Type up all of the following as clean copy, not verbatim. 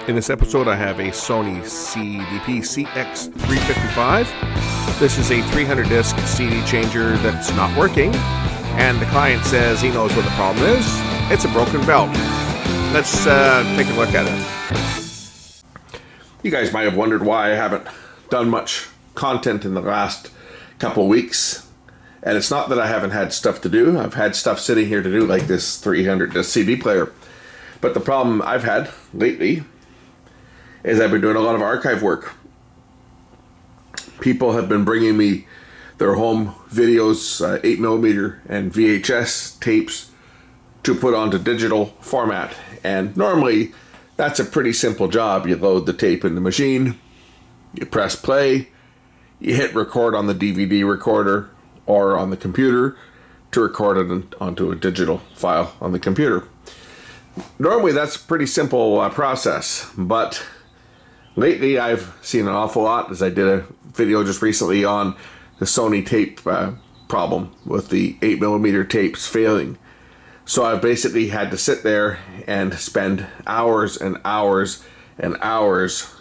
In this episode, I have a Sony CDP CX355. This is a 300 disc CD changer that's not working, and the client says he knows what the problem is. It's a broken belt. Let's take a look at it. You guys might have wondered why I haven't done much content in the last couple weeks. And it's not that I haven't had stuff to do. I've had stuff sitting here to do, like this 300 disc CD player. But the problem I've had lately is I've been doing a lot of archive work. People have been bringing me their home videos, 8mm and VHS tapes to put onto digital format. And normally that's a pretty simple job. You load the tape in the machine, you press play, you hit record on the DVD recorder or on the computer to record it onto a digital file on the computer. Normally that's a pretty simple process, but lately I've seen an awful lot, as I did a video just recently on the Sony tape problem with the 8mm tapes failing. So I've basically had to sit there and spend hours and hours and hours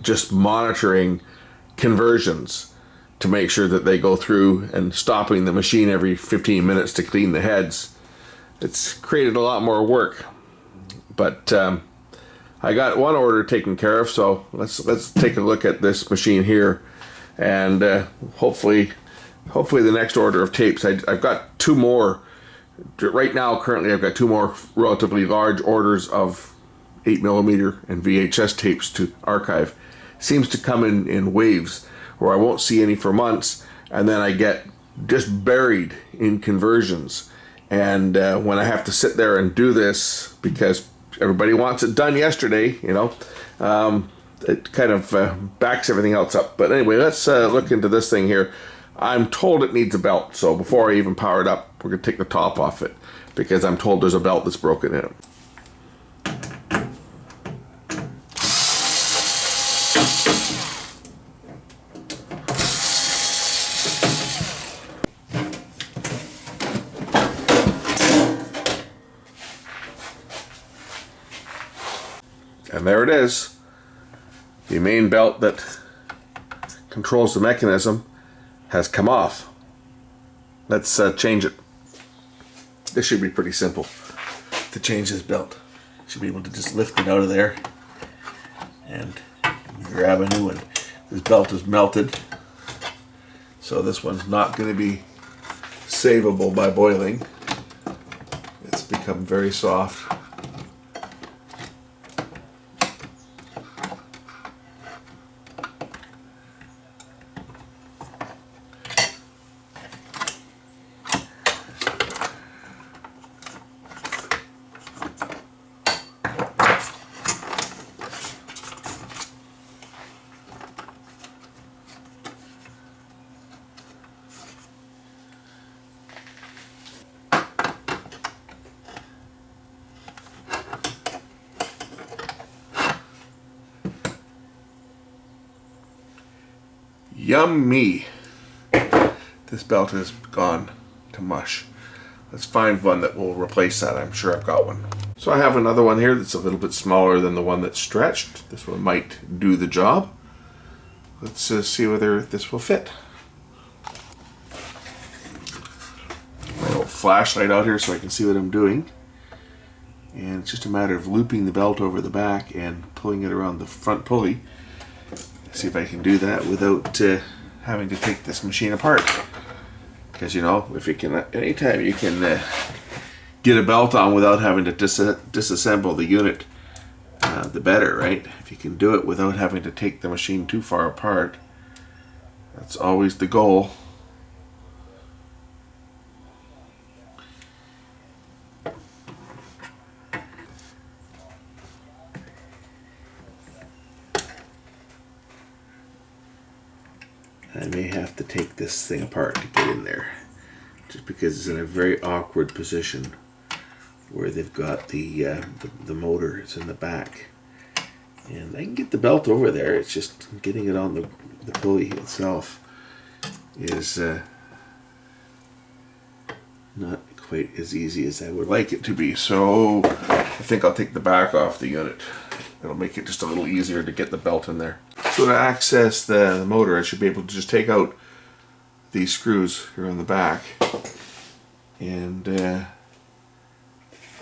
just monitoring conversions to make sure that they go through, and stopping the machine every 15 minutes to clean the heads. It's created a lot more work, but I got one order taken care of, so let's take a look at this machine here, and hopefully the next order of tapes. I've got two more. Right now, currently, I've got two more relatively large orders of 8mm and VHS tapes to archive. Seems to come in waves, where I won't see any for months, and then I get just buried in conversions. And when I have to sit there and do this, because everybody wants it done yesterday, you know, it kind of backs everything else up. But anyway, let's look into this thing here. I'm told it needs a belt, so before I even power it up, we're going to take the top off it, because I'm told there's a belt that's broken in it. And there it is. The main belt that controls the mechanism has come off. Let's change it. This should be pretty simple to change this belt. Should be able to just lift it out of there and grab a new one. This belt is melted, so this one's not going to be savable by boiling. It's become very soft. Yummy! This belt is gone to mush. Let's find one that will replace that. I'm sure I've got one. So I have another one here that's a little bit smaller than the one that's stretched. This one might do the job. Let's see whether this will fit. My old flashlight out here so I can see what I'm doing. And it's just a matter of looping the belt over the back and pulling it around the front pulley. See if I can do that without having to take this machine apart. Because, you know, if you can, anytime you can get a belt on without having to disassemble the unit, the better, right? If you can do it without having to take the machine too far apart, that's always the goal. I may have to take this thing apart to get in there, just because it's in a very awkward position where they've got the motor. It's in the back, and I can get the belt over there. It's just getting it on the pulley itself is not quite as easy as I would like it to be. So I think I'll take the back off the unit it'll make it just a little easier to get the belt in there. So to access the motor, I should be able to just take out these screws here on the back, and I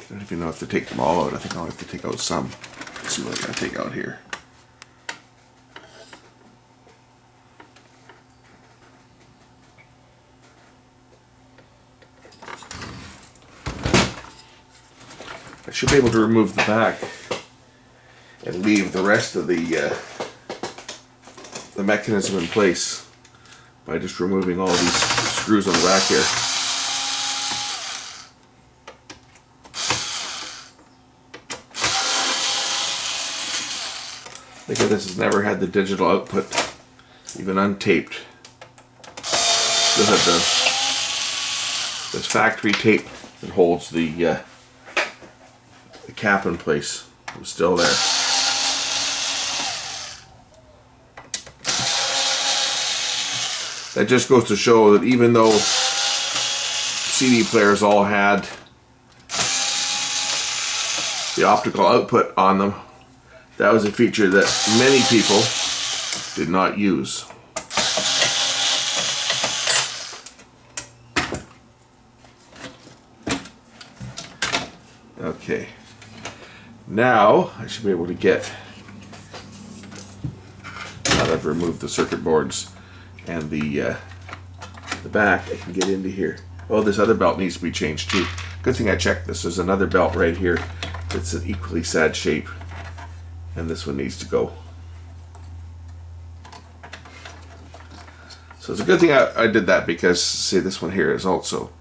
don't even know if to take them all out. I think I'll have to take out some. Let's see what I gotta take out here. I should be able to remove the back and leave the rest of the mechanism in place by just removing all these screws on the back here. Look at this, has never had the digital output, even untaped. Still have this factory tape that holds the cap in place. It's still there. That just goes to show that even though CD players all had the optical output on them, that was a feature that many people did not use. Okay. Now I should be able to get, now that I've removed the circuit boards and the back, I can get into here. Oh, this other belt needs to be changed too. Good thing I checked this. There's another belt right here that's an equally sad shape, and this one needs to go. So it's a good thing I did that, because see, this one here is also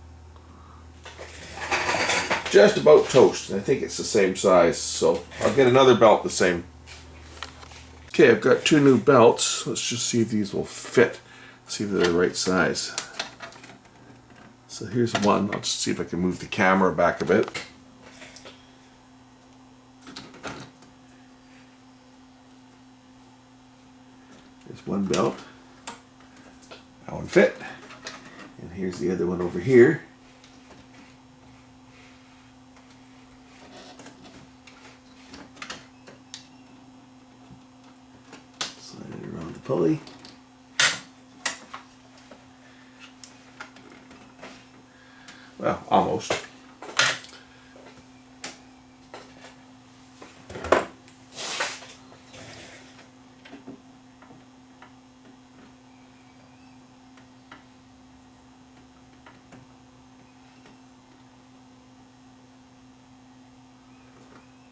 just about toast. I think it's the same size, so I'll get another belt the same. Okay, I've got two new belts. Let's just see if these will fit. See if they're the right size. So here's one. I'll just see if I can move the camera back a bit. There's one belt. That one fit. And here's the other one over here. Slide it around the pulley. Well, almost.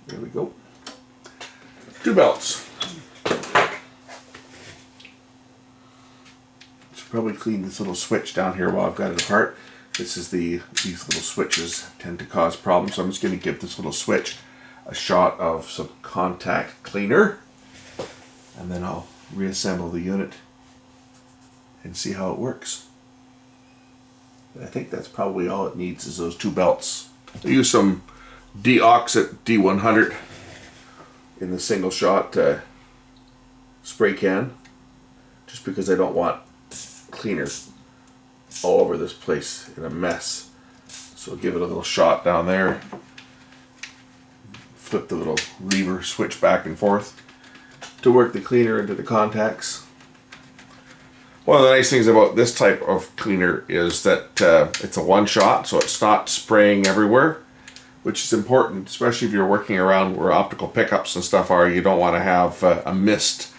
There we go. Two belts. Should probably clean this little switch down here while I've got it apart. This is these little switches tend to cause problems, so I'm just going to give this little switch a shot of some contact cleaner, and then I'll reassemble the unit and see how it works. I think that's probably all it needs, is those two belts. I use some Deoxit D100 in the single shot spray can, just because I don't want cleaner all over this place in a mess. So give it a little shot down there, flip the little lever switch back and forth to work the cleaner into the contacts. One of the nice things about this type of cleaner is that it's a one shot, so it's not spraying everywhere, which is important, especially if you're working around where optical pickups and stuff are. You don't want to have a mist.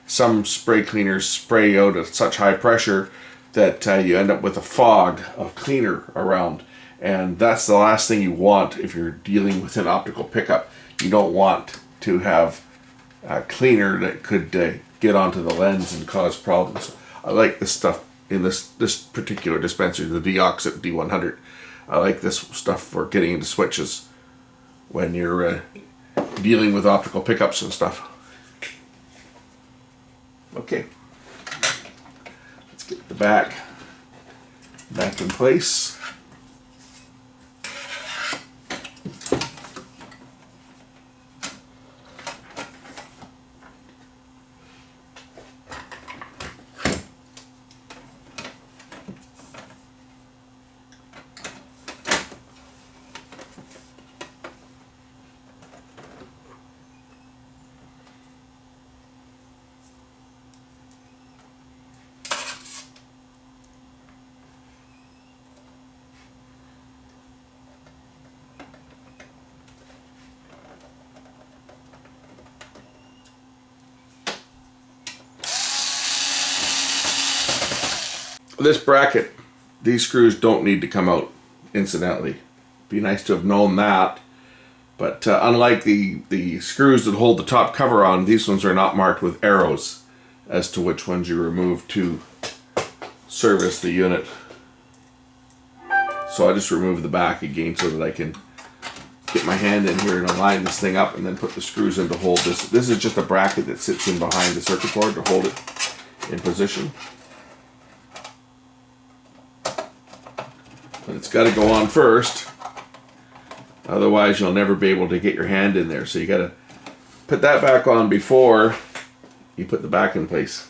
Some spray cleaners spray out at such high pressure that you end up with a fog of cleaner around, and that's the last thing you want if you're dealing with an optical pickup. You don't want to have cleaner that could get onto the lens and cause problems. I like this stuff in this particular dispenser, the Deoxit D100. I like this stuff for getting into switches when you're dealing with optical pickups and stuff. Okay. Get the back in place. this bracket, these screws don't need to come out, incidentally. Be nice to have known that. But unlike the screws that hold the top cover on, these ones are not marked with arrows as to which ones you remove to service the unit. So I just remove the back again so that I can get my hand in here and align this thing up and then put the screws in to hold this. This is just a bracket that sits in behind the circuit board to hold it in position. But it's got to go on first. Otherwise you'll never be able to get your hand in there. So you got to put that back on before you put the back in place.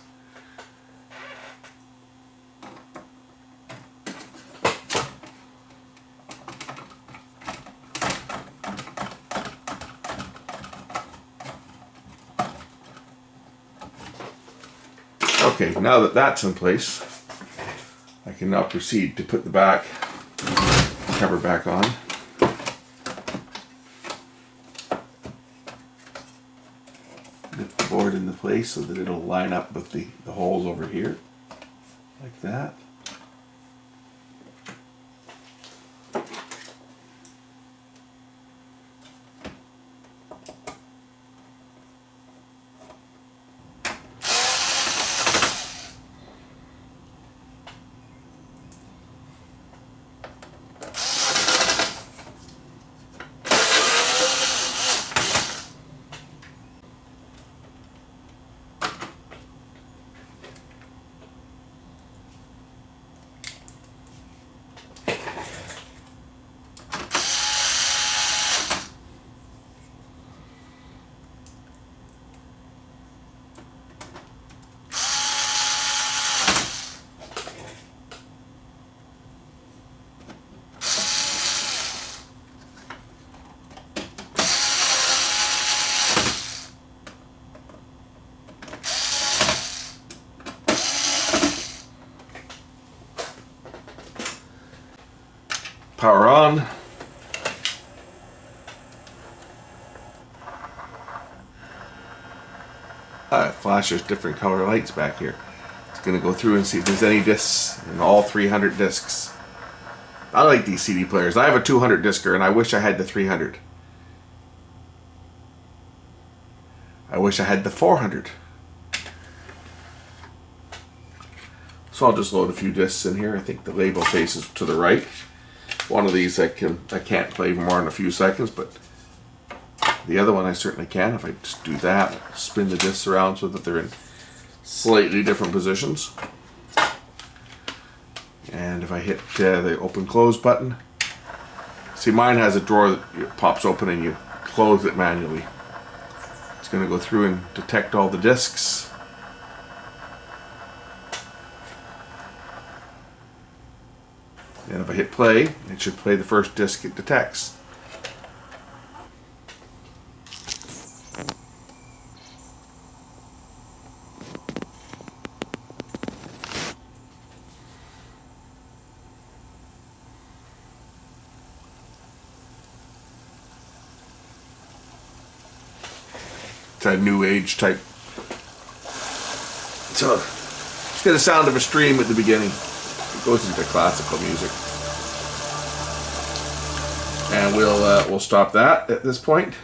Okay, now that that's in place, I can now proceed to put the back cover back on. Lift the board into place so that it'll line up with the holes over here, like that. Power on. It flashes different color lights back here. It's going to go through and see if there's any discs in all 300 discs. I like these CD players. I have a 200 discer and I wish I had the 300. I wish I had the 400. So I'll just load a few discs in here. I think the label faces to the right. One of these I can't play more than a few seconds, but the other one I certainly can if I just do that. Spin the discs around so that they're in slightly different positions. And if I hit the open close button, see mine has a drawer that pops open and you close it manually. It's going to go through and detect all the discs. And if I hit play, it should play the first disc it detects. It's a new age type. So it's got the sound of a stream at the beginning. It goes into classical music. And we'll stop that at this point.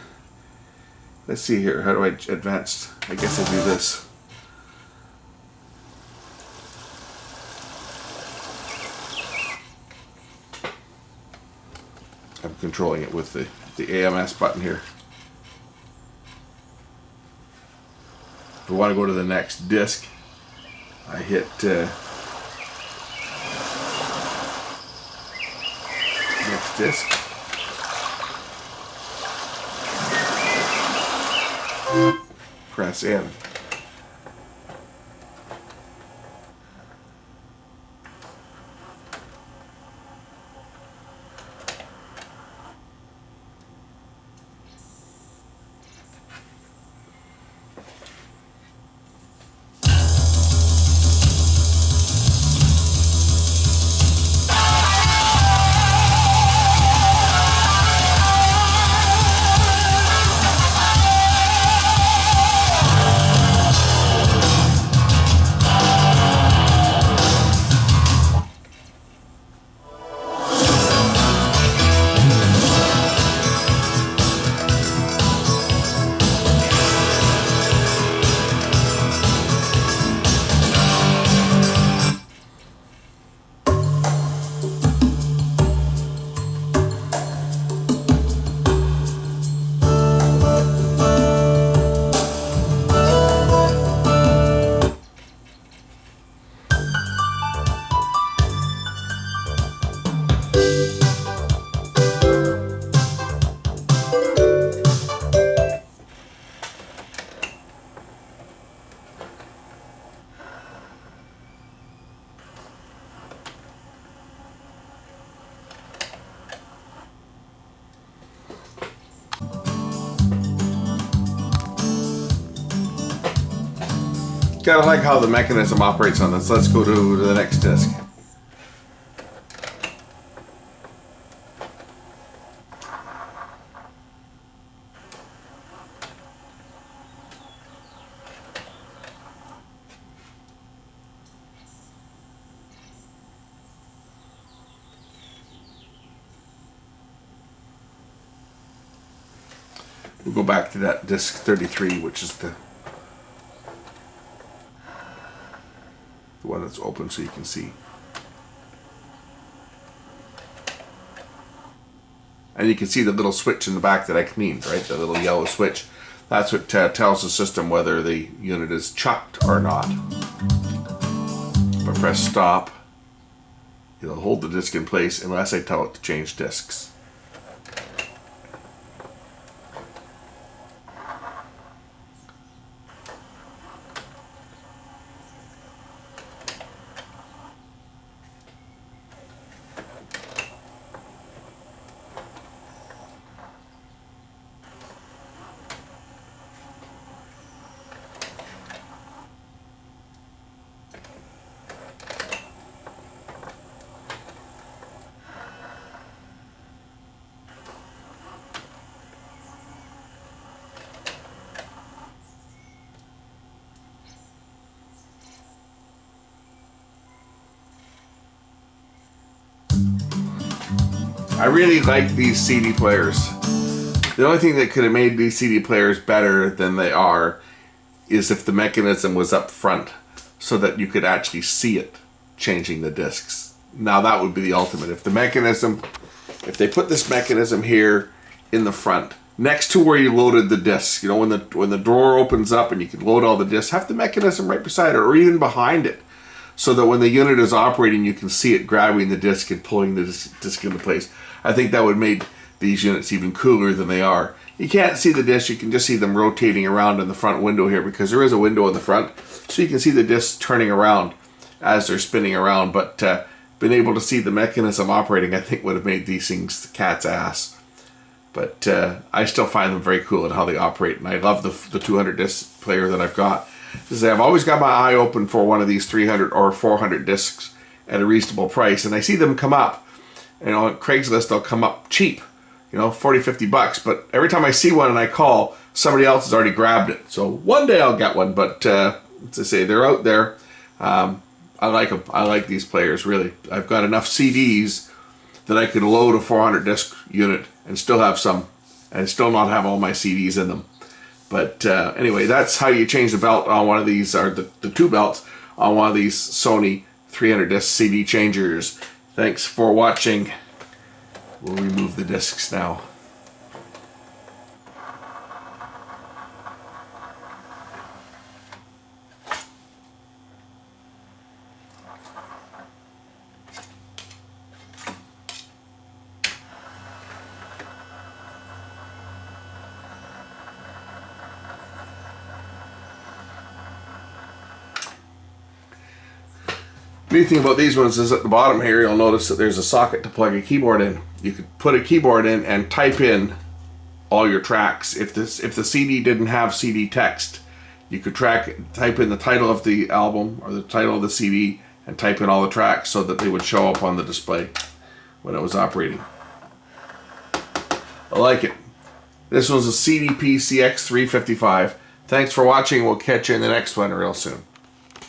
Let's see here. How do I advance? I guess I do this. I'm controlling it with the AMS button here. If I want to go to the next disc, I hit next disc. Press in. Kind of like how the mechanism operates on this. Let's go to the next disc. We'll go back to that disc 33, which is the one that's open so you can see. And you can see the little switch in the back that I cleaned, right? The little yellow switch. That's what tells the system whether the unit is chucked or not. If I press stop, it'll hold the disc in place unless I tell it to change discs. I really like these CD players. The only thing that could have made these CD players better than they are is if the mechanism was up front so that you could actually see it changing the discs. Now that would be the ultimate. If they put this mechanism here in the front, next to where you loaded the discs, you know, when the drawer opens up and you can load all the discs, have the mechanism right beside it or even behind it, so that when the unit is operating, you can see it grabbing the disc and pulling the disc into place. I think that would make these units even cooler than they are. You can't see the disc, you can just see them rotating around in the front window here because there is a window in the front, so you can see the discs turning around as they're spinning around. But being able to see the mechanism operating, I think would have made these things the cat's ass. But I still find them very cool in how they operate, and I love the 200 disc player that I've got. I've always got my eye open for one of these 300 or 400 discs at a reasonable price, and I see them come up. You know, on Craigslist they'll come up cheap, you know, 40, 50 bucks. But every time I see one and I call, somebody else has already grabbed it. So one day I'll get one, but as I say, they're out there. I like them. I like these players, really. I've got enough CDs that I could load a 400 disc unit and still have some, and still not have all my CDs in them. But anyway, that's how you change the belt on one of these, or the two belts on one of these Sony 300 disc CD changers. Thanks for watching. We'll remove the discs now. The neat thing about these ones is at the bottom here, you'll notice that there's a socket to plug a keyboard in. You could put a keyboard in and type in all your tracks. If the CD didn't have CD text, you could type in the title of the album or the title of the CD and type in all the tracks so that they would show up on the display when it was operating. I like it. This one's a CDP CX355. Thanks for watching. We'll catch you in the next one real soon.